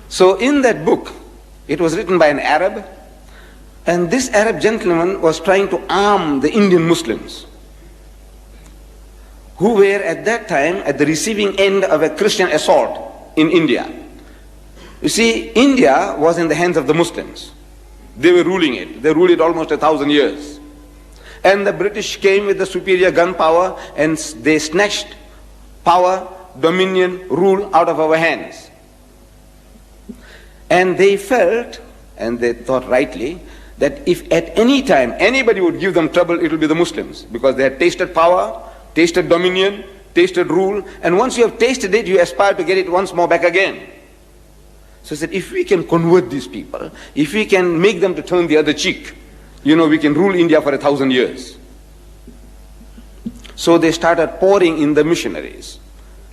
So in that book, it was written by an Arab, and this Arab gentleman was trying to arm the Indian Muslims, who were at that time at the receiving end of a Christian assault in India. You see, India was in the hands of the Muslims. They were ruling it. They ruled it almost 1,000 years. And the British came with the superior gun power, and they snatched power, dominion, rule out of our hands. And they felt, and they thought rightly, that if at any time anybody would give them trouble, it will be the Muslims, because they had tasted power, tasted dominion, tasted rule, and once you have tasted it, you aspire to get it once more back again. So he said, if we can convert these people, if we can make them to turn the other cheek, we can rule India for 1,000 years. So they started pouring in the missionaries,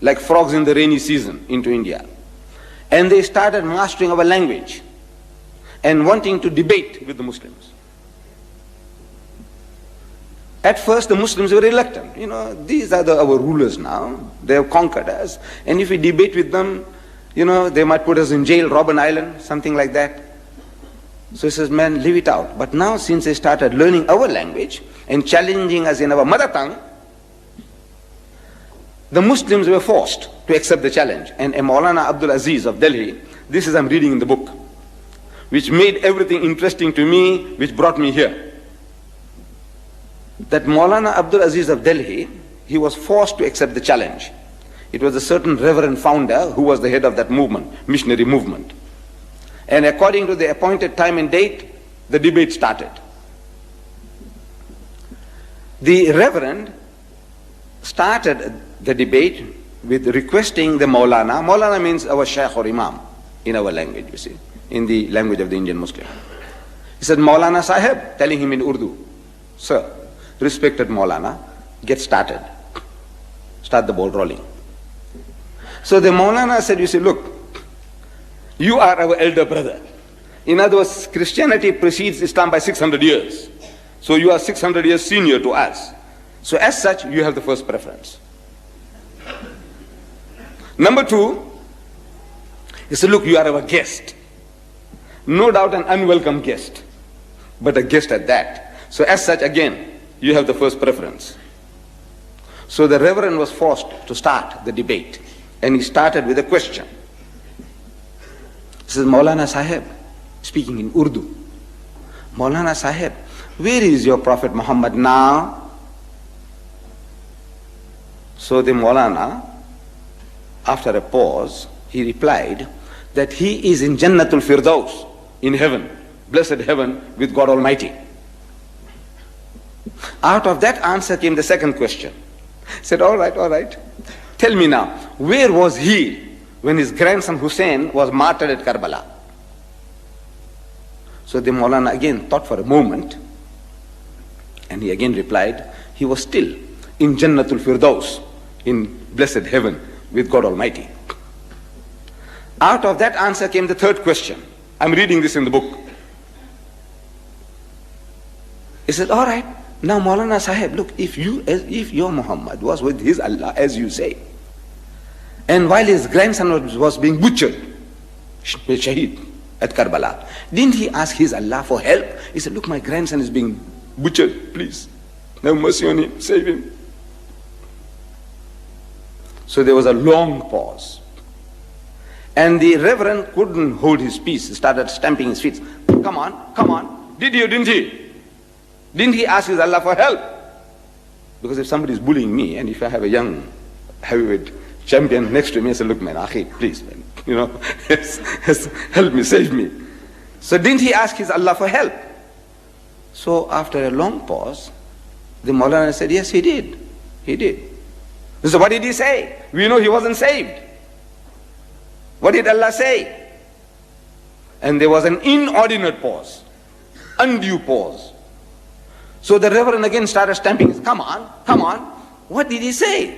like frogs in the rainy season, into India. And they started mastering our language and wanting to debate with the Muslims. At first, the Muslims were reluctant. These are our rulers now. They have conquered us. And if we debate with them, they might put us in jail, Robben Island, something like that. So he says, man, leave it out. But now, since they started learning our language and challenging us in our mother tongue, the Muslims were forced to accept the challenge. And Maulana Abdul Aziz of Delhi, this is I'm reading in the book, which made everything interesting to me, which brought me here. That Maulana Abdul Aziz of Delhi, he was forced to accept the challenge. It was a certain reverend founder who was the head of that movement, missionary movement. And according to the appointed time and date, the debate started. The reverend started the debate with requesting the Maulana. Maulana means our Shaykh or Imam in our language, you see, in the language of the Indian Muslim. He said, Maulana Sahib, telling him in Urdu, sir, respected Maulana, get started. Start the ball rolling. So the Maulana said, look, you are our elder brother. In other words, Christianity precedes Islam by 600 years. So you are 600 years senior to us. So as such, you have the first preference. Number two, he said, look, you are our guest. No doubt an unwelcome guest, but a guest at that. So as such, again, you have the first preference. So the reverend was forced to start the debate, and he started with a question. He says, Maulana Sahib, speaking in Urdu, Maulana Sahib, where is your Prophet Muhammad now? So the Maulana, after a pause, he replied that he is in Jannatul Firdaus, in heaven, blessed heaven with God Almighty. Out of that answer came the second question. He said, all right, tell me now, where was he when his grandson Hussein was martyred at Karbala? So the Maulana again thought for a moment, and he again replied, he was still in Jannatul Firdaus, in blessed heaven with God Almighty. Out of that answer came the third question. I'm reading this in the book. He said, all right, now Maulana Sahib, look, if your Muhammad was with his Allah, as you say, and while his grandson was being butchered, Shaheed, at Karbala, didn't he ask his Allah for help? He said, look, my grandson is being butchered, please, have mercy on him, save him. So there was a long pause. And the reverend couldn't hold his peace. He started stamping his feet. Come on. Did he or didn't he? Didn't he ask his Allah for help? Because if somebody is bullying me, and if I have a young heavyweight champion next to me, I say, look man, akhi, please man, help me, save me. So didn't he ask his Allah for help? So after a long pause, the Maulana said, yes, he did. He did. So what did he say? We know he wasn't saved. What did Allah say? And there was an inordinate pause, undue pause. So the reverend again started stamping his, come on. What did he say?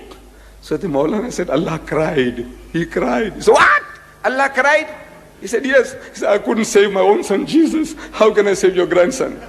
So the Maulana said, Allah cried. He cried. So what? Allah cried? He said, yes. He said, I couldn't save my own son Jesus. How can I save your grandson?